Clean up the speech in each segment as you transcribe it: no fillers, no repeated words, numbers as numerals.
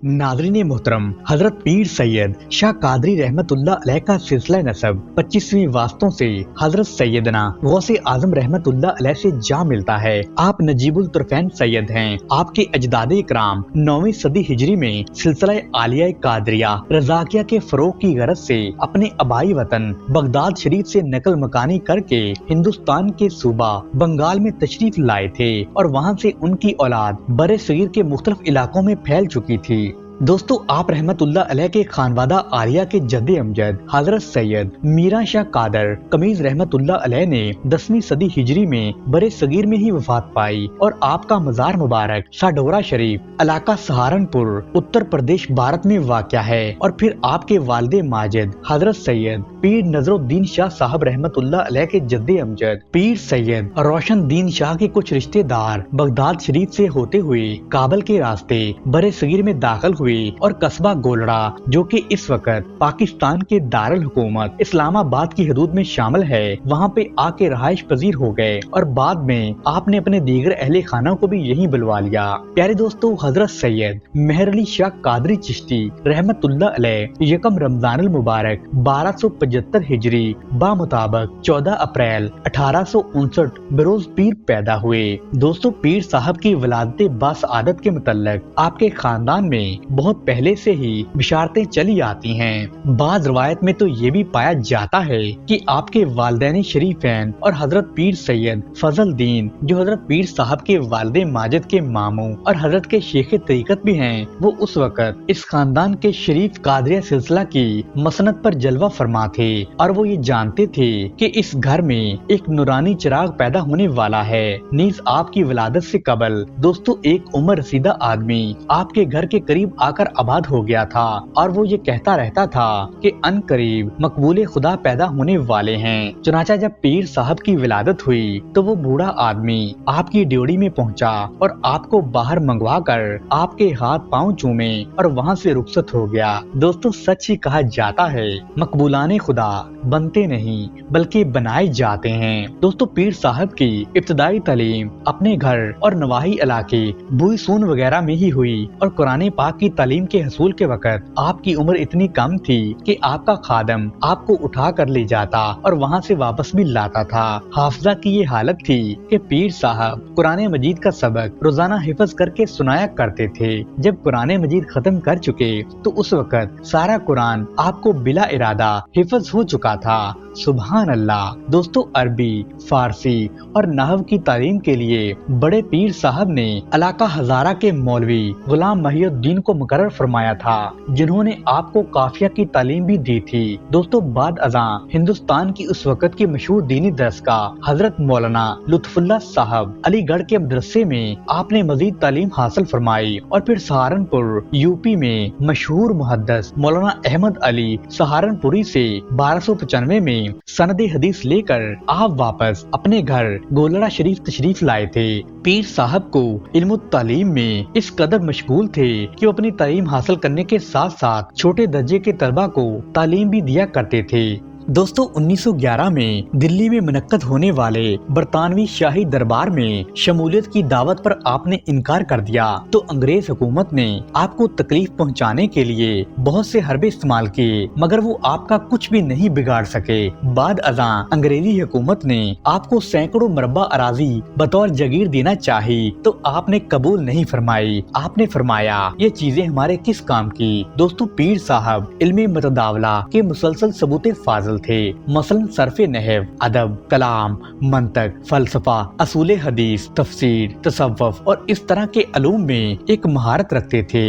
नाज़रीन मोहतरम, हजरत पीर सैयद शाह कादरी रहमतुल्लाह अलैह का सिलसिला नसब 25वीं वास्तों से हजरत सैयदना गौसे आजम रहमतुल्लाह अलैह से जा मिलता है। आप नजीबुल तुरफैन सैयद हैं। आपके अजदाद इकराम 9वीं सदी हिजरी में सिलसिला आलिया कादरिया रज़ाकिया के फरोग की गरज से अपने आबाई वतन बगदाद शरीफ से नकल मकानी करके हिंदुस्तान के सूबा बंगाल में तशरीफ लाए थे और वहाँ से उनकी औलाद बरे सगीर के मुख्तलिफ इलाकों में फैल चुकी थी। दोस्तों, आप रहमतुल्लाह अलैह के खानवादा आलिया के जद्दे अमजद हजरत सैयद मीरा शाह कादर कमीज रहमतुल्लाह अलैह ने 10वीं सदी हिजरी में बरे सगीर में ही वफात पाई और आपका मजार मुबारक साडोरा शरीफ इलाका सहारनपुर उत्तर प्रदेश भारत में वाक़या है। और फिर आपके वालिद माजिद हजरत सैयद पीर नजरुद्दीन शाह साहब रहमतुल्लाह अलैह के जद्दे अमजद पीर सैयद रोशन दीन शाह के कुछ रिश्तेदार बगदाद शरीफ से होते हुए काबल के रास्ते बरे सगीर में दाखिल हुए और कस्बा गोलड़ा, जो कि इस वक्त पाकिस्तान के दारुल हुकूमत इस्लामाबाद की हदूद में शामिल है, वहाँ पे आके रहाइश पजीर हो गए और बाद में आपने अपने दीगर अहले खाना को भी यहीं बुलवा लिया। प्यारे दोस्तों, हजरत सैयद मेहर अली शाह कादरी चिश्ती रहमतुल्लाह अलैह यकम रमजानुल मुबारक 1275 हिजरी बा मुताबिक 14 अप्रैल 1859 बरोज पीर पैदा हुए। दोस्तों, पीर साहब की विलादत बासआदत के मुतल्लिक आपके खानदान में बहुत पहले से ही बिशारतें चली आती हैं। बाज रवायत में तो ये भी पाया जाता है कि आपके वालिदैन शरीफैन और हजरत पीर सैयद फजल दीन, जो हजरत पीर साहब के वालिद माजिद के मामू और हजरत के शेख तरीकत भी हैं, वो उस वक्त इस खानदान के शरीफ कादरिया सिलसिला की मसनद पर जलवा फरमा थे और वो ये जानते थे कि इस घर में एक नूरानी चिराग पैदा होने वाला है। नीज आपकी विलादत से कबल दोस्तों एक उम्र रसीदा आदमी आपके घर के करीब आकर आबाद हो गया था और वो ये कहता रहता था कि अन करीब मकबूले खुदा पैदा होने वाले हैं। चुनाचा जब पीर साहब की विलादत हुई तो वो बूढ़ा आदमी आपकी ड्योढ़ी में पहुंचा और आपको बाहर मंगवा कर आपके हाथ पांव चूमे और वहां से रुखसत हो गया। दोस्तों, सच ही कहा जाता है मकबूलाने खुदा बनते नहीं बल्कि बनाए जाते हैं। दोस्तों, पीर साहब की इब्तदाई तालीम अपने घर और नवाही इलाके बुईसून वगैरह में ही हुई और कुरान पाक की तालीम के हसूल के वक्त आपकी उम्र इतनी कम थी कि आपका खादम आपको उठा कर ले जाता और वहाँ से वापस भी लाता था। हाफजा की ये हालत थी कि पीर साहब कुरान मजीद का सबक रोजाना हिफ्ज करके सुनाया करते थे। जब कुरान मजीद खत्म कर चुके तो उस वक्त सारा कुरान आपको बिला इरादा हिफ्ज हो चुका था। सुभान अल्लाह। दोस्तों, अरबी, फारसी और नहव की तालीम के लिए बड़े पीर साहब ने इलाका हजारा के मौलवी गुलाम महिउद्दीन को मुकर्रर फरमाया था, जिन्होंने आपको काफिया की तालीम भी दी थी। दोस्तों, बाद अज़ां हिंदुस्तान की उस वक्त की मशहूर दीनी दरसगा हजरत मौलाना लुत्फुल्लाह साहब अलीगढ़ के मदरसे में आपने मजीद तालीम हासिल फरमाई और फिर सहारनपुर यूपी में मशहूर मुहद्दिस मौलाना अहमद अली सहारनपुरी से 1295 में सनदे हदीस लेकर आप वापस अपने घर गोलड़ा शरीफ तशरीफ लाए थे। पीर साहब को इल्म तालीम में इस कदर मशगूल थे कि वो अपनी तालीम हासिल करने के साथ साथ छोटे दर्जे के तलबा को तालीम भी दिया करते थे। दोस्तों, 1911 में दिल्ली में मुनक्कद होने वाले बरतानवी शाही दरबार में शमूलियत की दावत पर आपने इनकार कर दिया तो अंग्रेज हुकूमत ने आपको तकलीफ पहुंचाने के लिए बहुत से हरबे इस्तेमाल किए, मगर वो आपका कुछ भी नहीं बिगाड़ सके। बाद अज़ां अंग्रेजी हुकूमत ने आपको सैकड़ों मरबा अराजी बतौर जगीर देना चाही तो आपने कबूल नहीं फरमाई। आपने फरमाया, ये चीजें हमारे किस काम की। दोस्तों, पीर साहब इल्मे मतदावला के मुसलसल सबूते फाजिल थे। मसलन सरफे नहव, अदब, कलाम, मंतक, फलसफा, असूले हदीस, तफसीर, तसव्वुफ और इस तरह के अलूम में एक महारत रखते थे।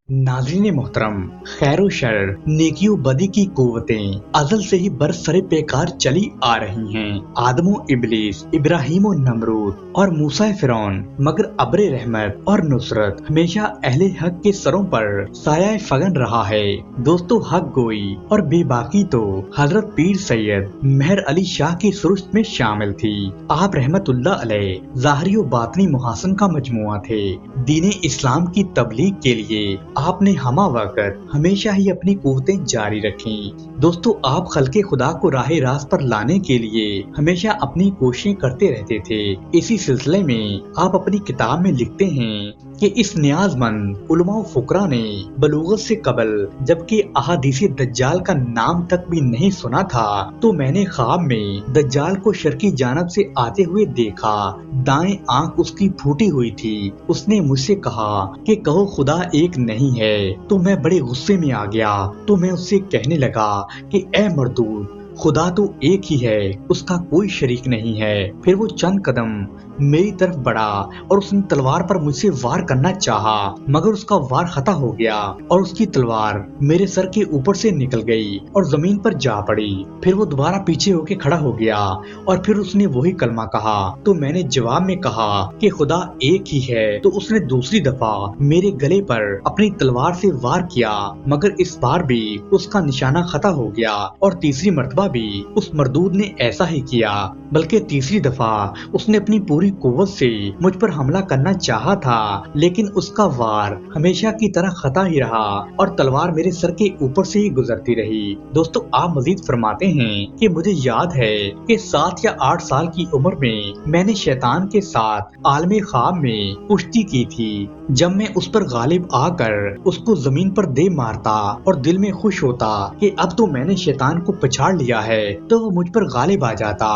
नाज़रीन मोहतरम, खैरो शर, नेकियो बदी की कुव्वतें अज़ल से ही बरसरे पेकार चली आ रही हैं। आदमो इब्लीस, इब्राहीमो नमरूद और मूसा फिरौन, मगर अब्रे रहमत और नुसरत हमेशा अहले हक के सरों पर साया फगन रहा है। दोस्तों, हक गोई और बेबाकी तो हजरत पीर सैयद मेहर अली शाह की सुरुस्त में शामिल थी। आप रहमतुल्लाह अलैह ज़ाहरी व बातनी मुहासन का मजमुआ थे। दीन इस्लाम की तबलीग के लिए आपने हमा वक्त हमेशा ही अपनी कुव्वतें जारी रखी। दोस्तों, आप खल्के खुदा को राहे रास्त पर लाने के लिए हमेशा अपनी कोशिशें करते रहते थे। इसी सिलसिले में आप अपनी किताब में लिखते हैं, کہ اس نیازمند علماء و فقراء نے بلوغت سے قبل جبکہ احادیث دجال کا نام تک بھی نہیں سنا تھا تو میں نے خواب میں دجال کو شرقی جانب سے آتے ہوئے دیکھا۔ دائیں آنکھ اس کی پھوٹی ہوئی تھی۔ اس نے مجھ سے کہا کہ کہو خدا ایک نہیں ہے، تو میں بڑے غصے میں آ گیا تو میں اس سے کہنے لگا کہ اے مردود، خدا تو ایک ہی ہے، اس کا کوئی شریک نہیں ہے۔ پھر وہ چند قدم میری طرف بڑھا اور اس نے تلوار پر مجھ سے وار کرنا چاہا، مگر اس کا وار خطا ہو گیا اور اس کی تلوار میرے سر کے اوپر سے نکل گئی اور زمین پر جا پڑی۔ پھر وہ دوبارہ پیچھے ہو کے کھڑا ہو گیا اور پھر اس نے وہی کلمہ کہا تو میں نے جواب میں کہا کہ خدا ایک ہی ہے۔ تو اس نے دوسری دفعہ میرے گلے پر اپنی تلوار سے وار کیا، مگر اس بار بھی اس کا نشانہ خطا ہو گیا اور تیسری مرتبہ بھی اس مردود نے ایسا ہی کیا، بلکہ تیسری دفعہ اس نے اپنی پوری قوت سے مجھ پر حملہ کرنا چاہا تھا، لیکن اس کا وار ہمیشہ کی طرح خطا ہی رہا اور تلوار میرے سر کے اوپر سے ہی گزرتی رہی۔ دوستو آپ مزید فرماتے ہیں کہ مجھے یاد ہے کہ 7 یا 8 سال کی عمر میں نے شیطان کے ساتھ عالم خواب میں کشتی کی تھی۔ جب میں اس پر غالب آ کر اس کو زمین پر دے مارتا اور دل میں خوش ہوتا کہ اب تو میں نے شیطان کو پچھاڑ لیا ہے، تو وہ مجھ پر غالب آ جاتا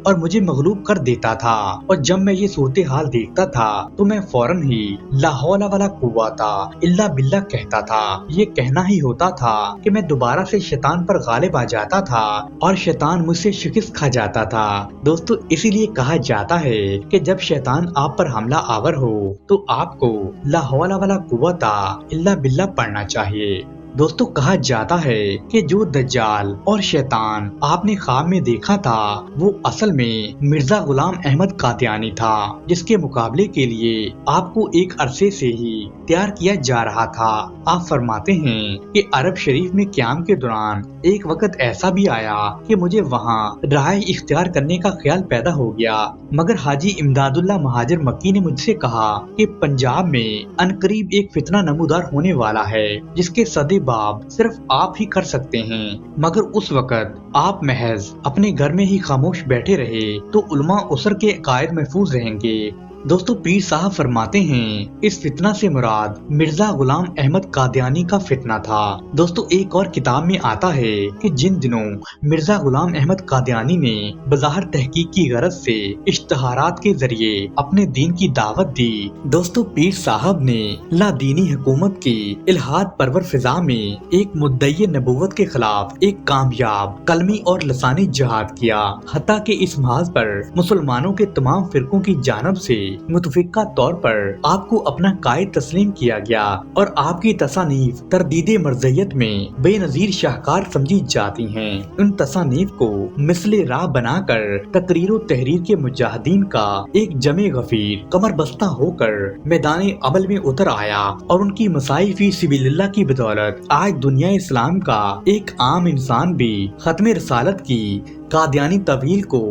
اور مجھے مغلوب کر دیتا تھا، اور جب میں یہ صورتحال دیکھتا تھا تو میں فوراً ہی لا حول ولا قوت الا باللہ کہتا تھا۔ یہ کہنا ہی ہوتا تھا کہ میں دوبارہ سے شیطان پر غالب آ جاتا تھا اور شیطان مجھ سے شکست کھا جاتا تھا۔ دوستو اسی لیے کہا جاتا ہے کہ جب شیطان آپ پر حملہ آور ہو تو آپ کو لا حول ولا قوت الا باللہ پڑھنا چاہیے۔ دوستو کہا جاتا ہے کہ جو دجال اور شیطان آپ نے خواب میں دیکھا تھا وہ اصل میں مرزا غلام احمد قادیانی تھا، جس کے مقابلے کے لیے آپ کو ایک عرصے سے ہی تیار کیا جا رہا تھا۔ آپ فرماتے ہیں کہ عرب شریف میں قیام کے دوران ایک وقت ایسا بھی آیا کہ مجھے وہاں رہائش اختیار کرنے کا خیال پیدا ہو گیا، مگر حاجی امداد اللہ مہاجر مکی نے مجھ سے کہا کہ پنجاب میں عنقریب ایک فتنہ نمودار ہونے والا ہے جس کے صدی باب صرف آپ ہی کر سکتے ہیں، مگر اس وقت آپ محض اپنے گھر میں ہی خاموش بیٹھے رہے تو علماء اسر کے عقائد محفوظ رہیں گے۔ دوستو پیر صاحب فرماتے ہیں اس فتنہ سے مراد مرزا غلام احمد قادیانی کا فتنہ تھا۔ دوستو ایک اور کتاب میں آتا ہے کہ جن دنوں مرزا غلام احمد قادیانی نے بظاہر تحقیق کی غرض سے اشتہارات کے ذریعے اپنے دین کی دعوت دی، دوستو پیر صاحب نے لا دینی حکومت کی الہاد پرور فضا میں ایک مدعی نبوت کے خلاف ایک کامیاب قلمی اور لسانی جہاد کیا، حتیٰ کہ اس محاذ پر مسلمانوں کے تمام فرقوں کی جانب سے متفقہ طور پر آپ کو اپنا قائد تسلیم کیا گیا اور آپ کی تصانیف تردید مرضیت میں بے نظیر شاہکار سمجھی جاتی ہیں۔ ان تصانیف کو مثل راہ بنا کر تقریر و تحریر کے مجاہدین کا ایک جمع غفیر کمر بستہ ہو کر میدان عمل میں اتر آیا اور ان کی مساعی فی سبیل اللہ کی بدولت آج دنیا اسلام کا ایک عام انسان بھی ختم رسالت کی قادیانی طویل کو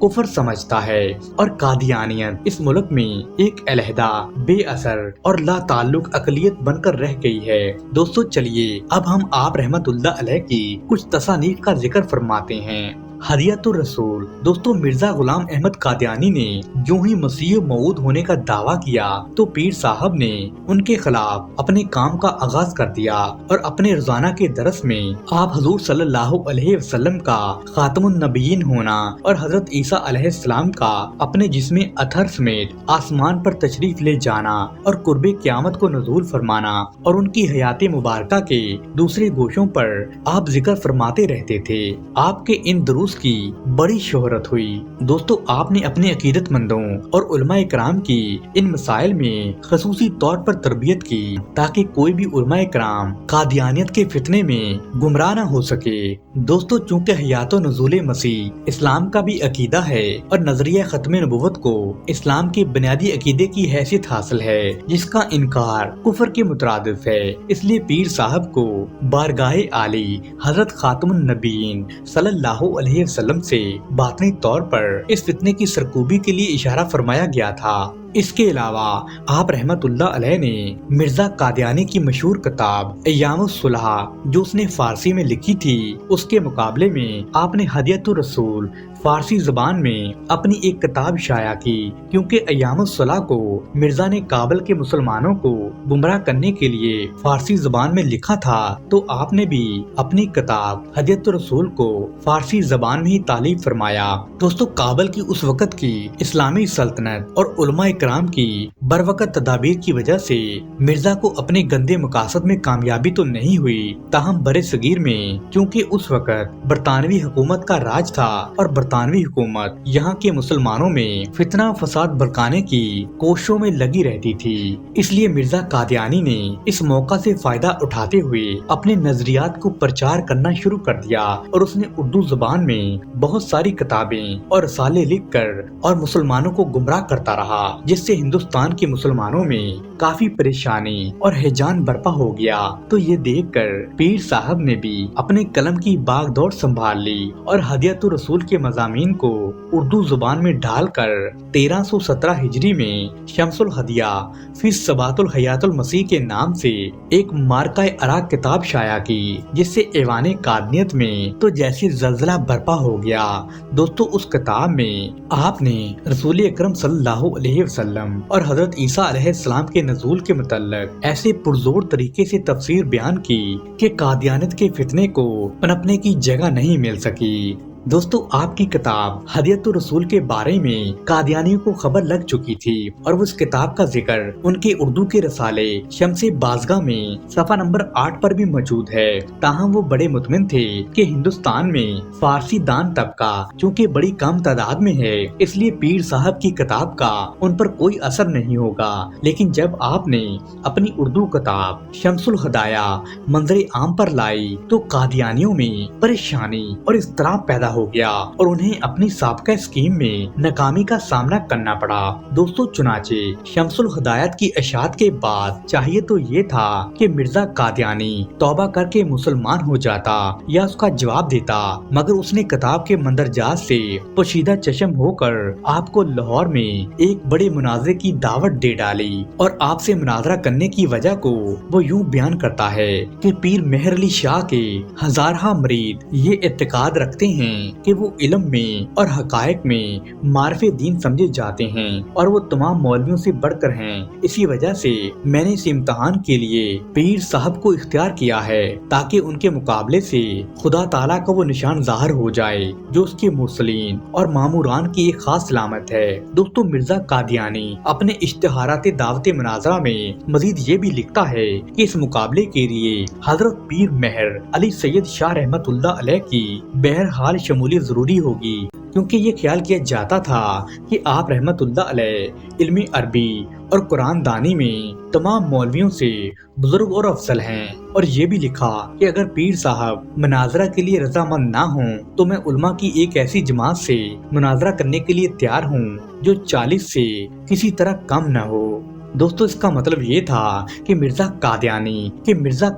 کفر سمجھتا ہے، اور قادیانیت اس ملک میں ایک علیحدہ بے اثر اور لا تعلق اقلیت بن کر رہ گئی ہے۔ دوستو چلیے اب ہم آپ رحمت اللہ علیہ کی کچھ تصانیف کا ذکر فرماتے ہیں۔ ہدیۃ الرسول۔ دوستو مرزا غلام احمد قادیانی نے جو ہی مسیح موعود ہونے کا دعویٰ کیا تو پیر صاحب نے ان کے خلاف اپنے کام کا آغاز کر دیا اور اپنے روزانہ کے درس میں آپ حضور صلی اللہ علیہ وسلم کا خاتم النبیین ہونا اور حضرت عیسیٰ علیہ السلام کا اپنے جسم اطہر سمیت آسمان پر تشریف لے جانا اور قرب قیامت کو نزول فرمانا اور ان کی حیات مبارکہ کے دوسرے گوشوں پر آپ ذکر فرماتے رہتے تھے۔ آپ کے ان دروس کی بڑی شہرت ہوئی۔ دوستو آپ نے اپنے عقیدت مندوں اور علماء کرام کی ان مسائل میں خصوصی طور پر تربیت کی تاکہ کوئی بھی علماء کرام قادیانیت کے فتنے میں گمراہ نہ ہو سکے۔ دوستو چونکہ حیات و نزول مسیح اسلام کا بھی عقیدہ ہے اور نظریہ ختم نبوت کو اسلام کے بنیادی عقیدے کی حیثیت حاصل ہے جس کا انکار کفر کے مترادف ہے، اس لیے پیر صاحب کو بارگاہ عالی حضرت خاتم النبیین صلی اللہ علیہ وسلم سے باطنی طور پر اس فتنے کی سرکوبی کے لیے اشارہ فرمایا گیا تھا۔ اس کے علاوہ آپ رحمت اللہ علیہ نے مرزا قادیانی کی مشہور کتاب ایام الصلح جو اس نے فارسی میں لکھی تھی اس کے مقابلے میں آپ نے ہدیۃ الرسول فارسی زبان میں اپنی ایک کتاب شائع کی، کیونکہ ایام الصلح کو مرزا نے کابل کے مسلمانوں کو گمراہ کرنے کے لیے فارسی زبان میں لکھا تھا، تو آپ نے بھی اپنی کتاب ہدیۃ الرسول کو فارسی زبان میں ہی تالیف فرمایا۔ دوستو، کابل کی اس وقت کی اسلامی سلطنت اور علماء کرام کی بروقت تدابیر کی وجہ سے مرزا کو اپنے گندے مقاصد میں کامیابی تو نہیں ہوئی، تاہم برِ صغیر میں کیونکہ اس وقت برطانوی حکومت کا راج تھا اور برطانوی حکومت یہاں کے مسلمانوں میں فتنہ فساد بھڑکانے کی کوششوں میں لگی رہتی تھی، اس لیے مرزا قادیانی نے اس موقع سے فائدہ اٹھاتے ہوئے اپنے نظریات کو پرچار کرنا شروع کر دیا، اور اس نے اردو زبان میں بہت ساری کتابیں اور رسالے لکھ کر اور مسلمانوں کو گمراہ کرتا رہا، جس سے ہندوستان کے مسلمانوں میں کافی پریشانی اور ہیجان برپا ہو گیا۔ تو یہ دیکھ کر پیر صاحب نے بھی اپنے قلم کی باغ دوڑ سنبھال لی اور ہدیۃ الرسول کے مضامین کو اردو زبان میں ڈال کر 1317 ہجری میں شمس الہدیہ فی ثبات الحیات المسیح کے نام سے ایک مارکہ عراق کتاب شائع کی، جس سے ایوان قادنیت میں تو جیسے زلزلہ برپا ہو گیا۔ دوستو، اس کتاب میں آپ نے رسول اکرم صلی اللہ علیہ وسلم اور حضرت عیسیٰ علیہ السلام کے نزول کے متعلق ایسے پرزور طریقے سے تفسیر بیان کی کہ قادیانیت کے فتنے کو پنپنے کی جگہ نہیں مل سکی۔ دوستو، آپ کی کتاب ہدیۃ الرسول کے بارے میں قادیانیوں کو خبر لگ چکی تھی، اور اس کتاب کا ذکر ان کے اردو کے رسالے شمس بازگاہ میں صفحہ نمبر 8 پر بھی موجود ہے۔ تاہم وہ بڑے مطمئن تھے کہ ہندوستان میں فارسی دان طبقہ چونکہ بڑی کم تعداد میں ہے، اس لیے پیر صاحب کی کتاب کا ان پر کوئی اثر نہیں ہوگا۔ لیکن جب آپ نے اپنی اردو کتاب شمس الہدایہ منظر عام پر لائی تو قادیانیوں میں پریشانی اور اضطراب پیدا ہو گیا، اور انہیں اپنی سابقہ اسکیم میں ناکامی کا سامنا کرنا پڑا۔ دوستو، چنانچہ شمس الہدایت کی اشاعت کے بعد چاہیے تو یہ تھا کہ مرزا قادیانی توبہ کر کے مسلمان ہو جاتا یا اس کا جواب دیتا، مگر اس نے کتاب کے مندرجات سے پوشیدہ چشم ہو کر آپ کو لاہور میں ایک بڑے مناظرے کی دعوت دے ڈالی، اور آپ سے مناظرہ کرنے کی وجہ کو وہ یوں بیان کرتا ہے کہ پیر مہر علی شاہ کے ہزارہ مرید یہ اعتقاد رکھتے ہیں کہ وہ علم میں اور حقائق میں معرف دین سمجھے جاتے ہیں، اور وہ تمام مولویوں سے بڑھ کر ہیں۔ اسی وجہ سے میں نے اس امتحان کے لیے پیر صاحب کو اختیار کیا ہے، تاکہ ان کے مقابلے سے خدا تعالیٰ کا وہ نشان ظاہر ہو جائے جو اس کے مرسلین اور ماموران کی ایک خاص علامت ہے۔ دوستو، مرزا قادیانی اپنے اشتہارات دعوت مناظرہ میں مزید یہ بھی لکھتا ہے کہ اس مقابلے کے لیے حضرت پیر مہر علی سید شاہ رحمت اللہ علیہ کی بہرحال شمولیت ضروری ہوگی، کیونکہ یہ خیال کیا جاتا تھا کہ آپ رحمت اللہ علیہ علم عربی اور قرآن دانی میں تمام مولویوں سے بزرگ اور افضل ہیں۔ اور یہ بھی لکھا کہ اگر پیر صاحب مناظرہ کے لیے رضامند نہ ہوں تو میں علماء کی ایک ایسی جماعت سے مناظرہ کرنے کے لیے تیار ہوں جو 40 سے کسی طرح کم نہ ہو۔ دوستو، اس کا مطلب یہ تھا کہ مرزا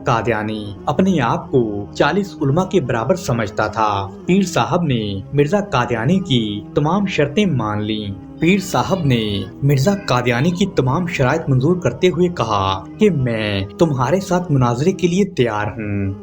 قادیانی اپنے آپ کو 40 علماء کے برابر سمجھتا تھا۔ پیر صاحب نے مرزا قادیانی کی تمام شرطیں مان لیں۔ پیر صاحب نے مرزا قادیانی کی تمام شرائط منظور کرتے ہوئے کہا کہ میں تمہارے ساتھ مناظرے کے لیے تیار ہوں۔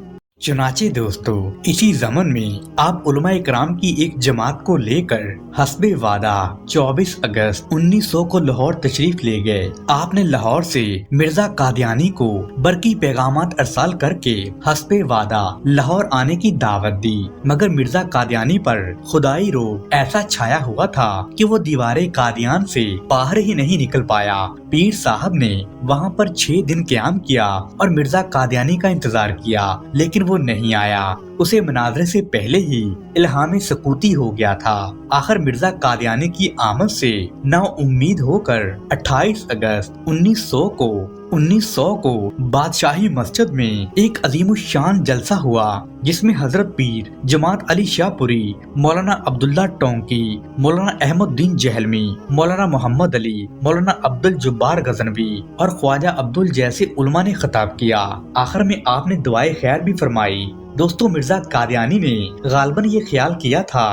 چنانچہ دوستو، اسی زمن میں آپ علماء کرام کی ایک جماعت کو لے کر حسب وعدہ 24 اگست 1900 کو لاہور تشریف لے گئے۔ آپ نے لاہور سے مرزا قادیانی کو برقی پیغامات ارسال کر کے حسب وعدہ لاہور آنے کی دعوت دی، مگر مرزا قادیانی پر خدائی روب ایسا چھایا ہوا تھا کہ وہ دیوار قادیان سے باہر ہی نہیں نکل پایا۔ پیر صاحب نے وہاں پر 6 دن قیام کیا اور مرزا قادیانی کا انتظار کیا، لیکن وہ نہیں آیا۔ اسے مناظرے سے پہلے ہی الہام سکوتی ہو گیا تھا۔ آخر مرزا قادیانی کی آمد سے نا امید ہو کر 28 اگست 1900 کو بادشاہی مسجد میں ایک عظیم الشان جلسہ ہوا، جس میں حضرت پیر جماعت علی شاہ پوری، مولانا عبداللہ ٹونکی، مولانا احمد الدین جہلمی، مولانا محمد علی، مولانا عبد الجبار غزنوی اور خواجہ عبدال جیسے علماء نے خطاب کیا۔ آخر میں آپ نے دعائے خیر بھی فرمائی۔ दोस्तों मिर्जा कादियानी ने गालबन ये ख्याल किया था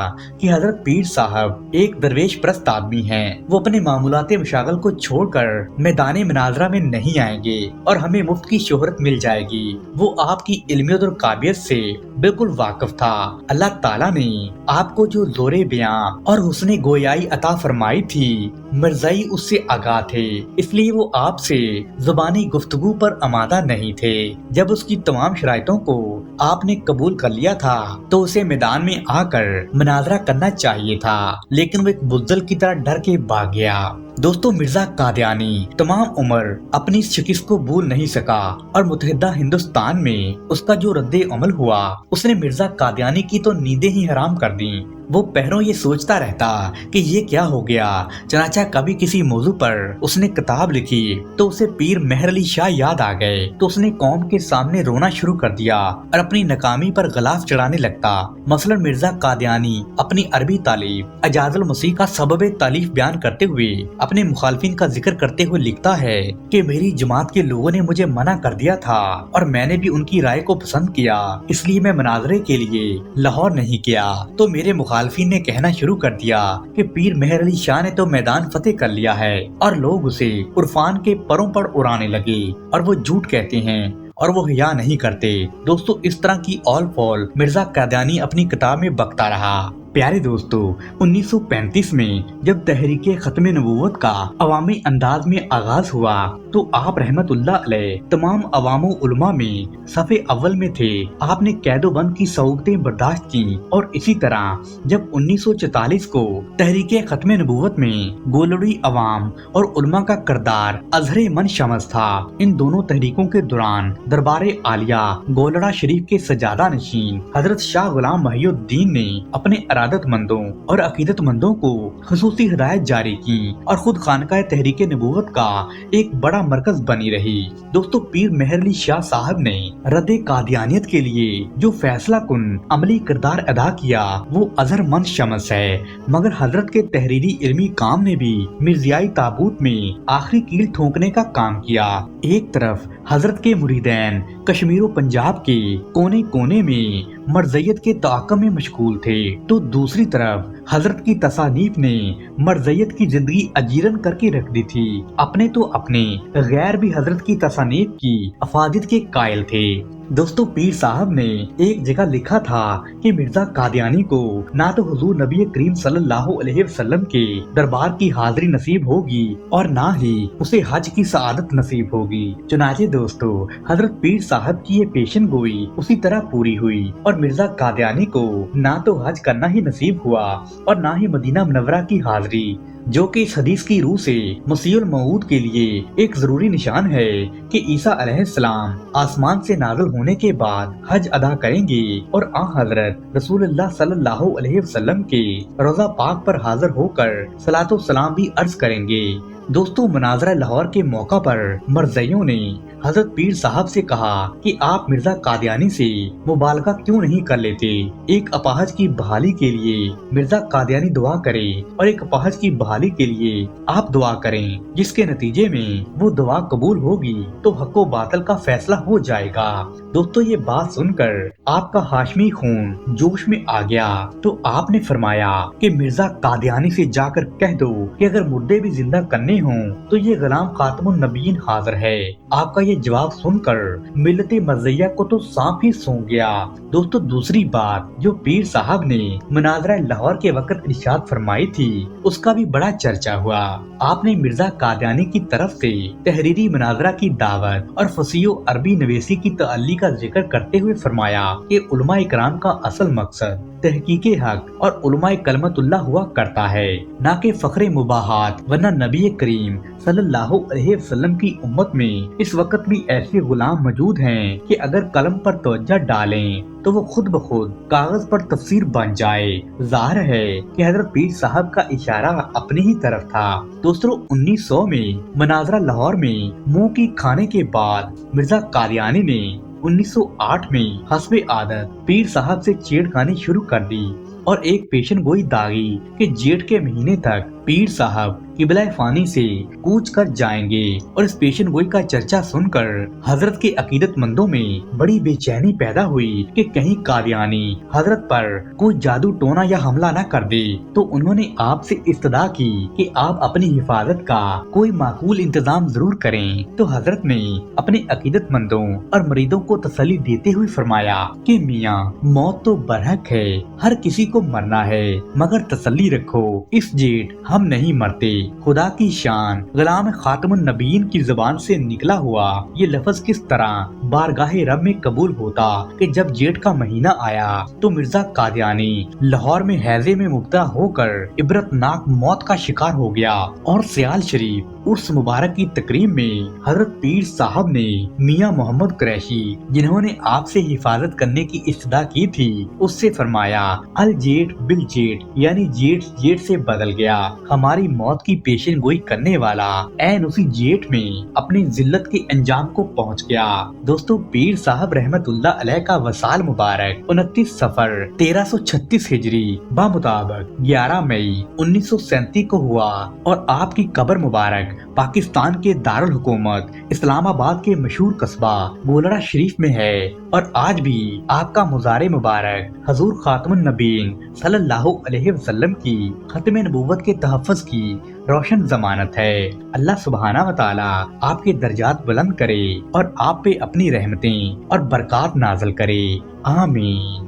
कि हजरत पीर साहब एक दरवेश प्रस्त आदमी हैं। वो अपने मामूलाते मशागल को छोड़कर मैदान मुनाजरा में नहीं आएंगे और हमें मुफ्त की शोहरत मिल जाएगी। वो आपकी इल्मियत और काबिलियत से बिल्कुल वाकिफ था। अल्लाह ताला ने आपको जो जोरे बयां और हुस्ने गोयाई अता फरमाई थी, मिर्जाई उससे आगाह थे, इसलिए वो आपसे जुबानी गुफ्तगू पर आमादा नहीं थे। जब उसकी तमाम शराइतों को आपने कबूल कर लिया था तो उसे मैदान में आकर मुनाजरा करना चाहिए था, लेकिन वो एक बुज़दिल की तरह डर के भाग गया। दोस्तों मिर्जा कादियानी तमाम उम्र अपनी शिकस्त को भूल नहीं सका और मुतहदा हिंदुस्तान में उसका जो रद्दे अमल हुआ उसने मिर्जा कादियानी की तो नींदें ही हराम कर दी। वो पहरों ये सोचता रहता कि ये क्या हो गया। चनाचा कभी किसी मौजू पर उसने किताब लिखी तो उसे पीर मेहर अली शाह याद आ गए तो उसने कौम के सामने रोना शुरू कर दिया और अपनी नाकामी पर गलाफ चढ़ाने लगता। मसलन मिर्जा कादियानी अपनी अरबी तालीफ अजाजुल मसीह का सबब तालीफ बयान करते हुए अपने मुखालफिन का जिक्र करते हुए लिखता है कि मेरी जमात के लोगों ने मुझे मना कर दिया था और मैंने भी उनकी राय को पसंद किया, इसलिए मैं मुनाजरे के लिए लाहौर नहीं गया। तो मेरे मुखालफिन ने कहना शुरू कर दिया कि पीर मेहर अली शाह ने तो मैदान फतेह कर लिया है और लोग उसे उर्फान के परों पर उड़ाने लगे और वो झूठ कहते हैं और वो हिया नहीं करते। दोस्तों इस तरह की ऑल फॉल मिर्जा कादियानी अपनी किताब में बकता रहा। प्यारे दोस्तों 1935 में जब तहरीके खत्म नबूवत का अवामी अंदाज में आगाज हुआ तो आप रहमतुल्लाह अलैह तमाम अवामो उलमा में सफ़े अव्वल में थे। आपने कैदोबंद की सऊगतें बर्दाश्त की और इसी तरह जब 1944 को तहरीके खत्म नबूवत में गोलड़ी अवाम और उलमा का किरदार अजहरे मन शमस था। इन दोनों तहरीकों के दौरान दरबारे आलिया गोलड़ा शरीफ के सजादा नशीन हजरत शाह गुलाम महिउद्दीन ने अपने इरादतमंदों और अकीदतमंदों को खुसूसी हिदायत जारी की और खुद खानकाह तहरीके नबूवत का एक बड़ा मरकज बनी रही। दोस्तों पीर मेहर अली शाह साहब ने रद्दे कादियानियत के लिए जो फैसला कुन अमली किरदार अदा किया वो अजहर मन शमस है, मगर हजरत के तहरीरी इल्मी काम ने भी मिर्जियाई ताबूत में आखिरी कील ठोकने का काम किया। एक तरफ हजरत के मुरीदैन कश्मीर और पंजाब के कोने कोने में मर्जियत के ताक़म में मशगूल थे तो दूसरी तरफ हजरत की तसानीफ ने मर्जियत की जिंदगी अजीरन करके रख दी थी। अपने तो अपने गैर भी हजरत की तसानीफ की अफादियत के कायल थे। दोस्तों पीर साहब ने एक जगह लिखा था कि मिर्जा कादियानी को ना तो हुजूर नबी करीम सल्लल्लाहु अलैहि वसल्लम के दरबार की हाजिरी नसीब होगी और ना ही उसे हज की सआदत नसीब होगी। चुनाचे दोस्तों हजरत पीर साहब की ये पेशन गोई उसी तरह पूरी हुई और मिर्जा कादियानी को ना तो हज करना ही नसीब हुआ और ना ही मदीना मुनव्वरा की हाजिरी, जो कि इस हदीस की रूह से मसीहुल मऊद के लिए एक जरूरी निशान है कि ईसा अलैहिस्सलाम आसमान से नाज़िल होने के बाद हज अदा करेंगे और आ हजरत रसूलुल्लाह सल्लल्लाहु अलैहि वसल्लम के रोज़ा पाक पर हाजिर होकर सलातो सलाम भी अर्ज करेंगे। दोस्तों मुनाजरा लाहौर के मौका पर मर्जियों ने हजरत पीर साहब से कहा कि आप मिर्जा कादियानी से मुबालगा क्यों नहीं कर लेते। एक अपाहज की बहाली के लिए मिर्जा कादियानी दुआ करे और एक अपाहज की बहाली के लिए आप दुआ करें, जिसके नतीजे में वो दुआ कबूल होगी तो हक व बातल का फैसला हो जाएगा। दोस्तों ये बात सुनकर आपका हाशमी खून जोश में आ गया तो आपने फरमाया कि मिर्जा कादियानी से जाकर कह दो कि अगर मुर्दे भी जिंदा करने हों तो ये गुलाम खातमुन नबीयीन हाजिर है। आपका ये जवाब सुनकर मिल्लते मर्जिया को तो सांप ही सूंघ गया। दोस्तों दूसरी बात जो पीर साहब ने मुनाजरा लाहौर के वक्त इरशाद फरमाई थी उसका भी बड़ा चर्चा हुआ। आपने मिर्जा कादियानी की तरफ से तहरीरी मुनाजरा की दावत और फसीह अरबी नवेसी की तअल्ली का जिक्र करते हुए फरमाया कि उलमा इकराम का असल मकसद तहकीके हक और उलमा कलमतुल्लाह हुआ करता है, ना कि फखरे मुबाहात। वरना नबी करीम सल्लल्लाहु अलैहि वसल्लम की उम्मत में इस वक्त भी ऐसे गुलाम मौजूद हैं कि अगर कलम पर तवज्जो डालें तो वो खुद ब खुद कागज पर तफसीर बन जाए। जाहिर है कि हजरत पीर साहब का इशारा अपनी ही तरफ था। दोस्तों 1900 में मुनाजरा लाहौर में मुंह की खाने के बाद मिर्जा कादियानी ने 1908 में हस्बे आदत पीर साहब से छेड़खानी शुरू कर दी और एक पेशन गोई दागी कि जेठ के महीने तक पीर साहब किबला फानी से कूच कर जाएंगे और इस पेशन गोई का चर्चा सुनकर हजरत के अकीदतमंदों में बड़ी बेचैनी पैदा हुई कि कहीं कादियानी हजरत पर कोई जादू टोना या हमला न कर दे। तो उन्होंने आपसे इस्तदा की कि आप अपनी हिफाजत का कोई माकूल इंतजाम जरूर करें। तो हजरत ने अपने अकीदतमंदों और मरीदों को तसल्ली देते हुए फरमाया कि मियाँ, मौत तो बरहक है, हर किसी को मरना है, मगर तसल्ली रखो, इस जेठ हम नहीं मरते। खुदा की शान गुलाम खातमुन नबीन की जुबान से निकला हुआ ये लफ्ज किस तरह बारगाहे रब में कबूल होता कि जब जेठ का महीना आया तो मिर्जा कादियानी लाहौर में हैजे में मुब्तला होकर इबरतनाक मौत का शिकार हो गया और सियाल शरीफ उर्स मुबारक की तकरीब में हजरत पीर साहब ने मियाँ मोहम्मद कुरैशी, जिन्होंने आपसे हिफाजत करने की इस्तदा की थी, उससे फरमाया अल जेठ बिल जेठ, यानी जेठ जेठ से बदल गया। हमारी मौत की पेशन गोई करने वाला ऐन उसी जेठ में अपनी जिल्लत के अंजाम को पहुंच गया। दोस्तों, पीर साहब रहमतुल्लाह अलैह का वसाल मुबारक 29 सफर 1336 हिजरी बामुताबिक 11 मई 1937 को हुआ और आपकी कब्र मुबारक पाकिस्तान के दारुल हुकूमत इस्लामाबाद के मशहूर कस्बा गोलड़ा शरीफ में है। और आज भी आपका मुज़ारे मुबारक हजूर खातमुन नबीन सल्लल्लाहु अलैहि वसल्लम की खत्म नबूवत के तहफ़्फ़ुज़ की रोशन जमानत है। अल्लाह सुब्हाना व तआला आपके दर्जात बुलंद करे और आप पे अपनी रहमतें और बरकत नाज़िल करे। आमीन।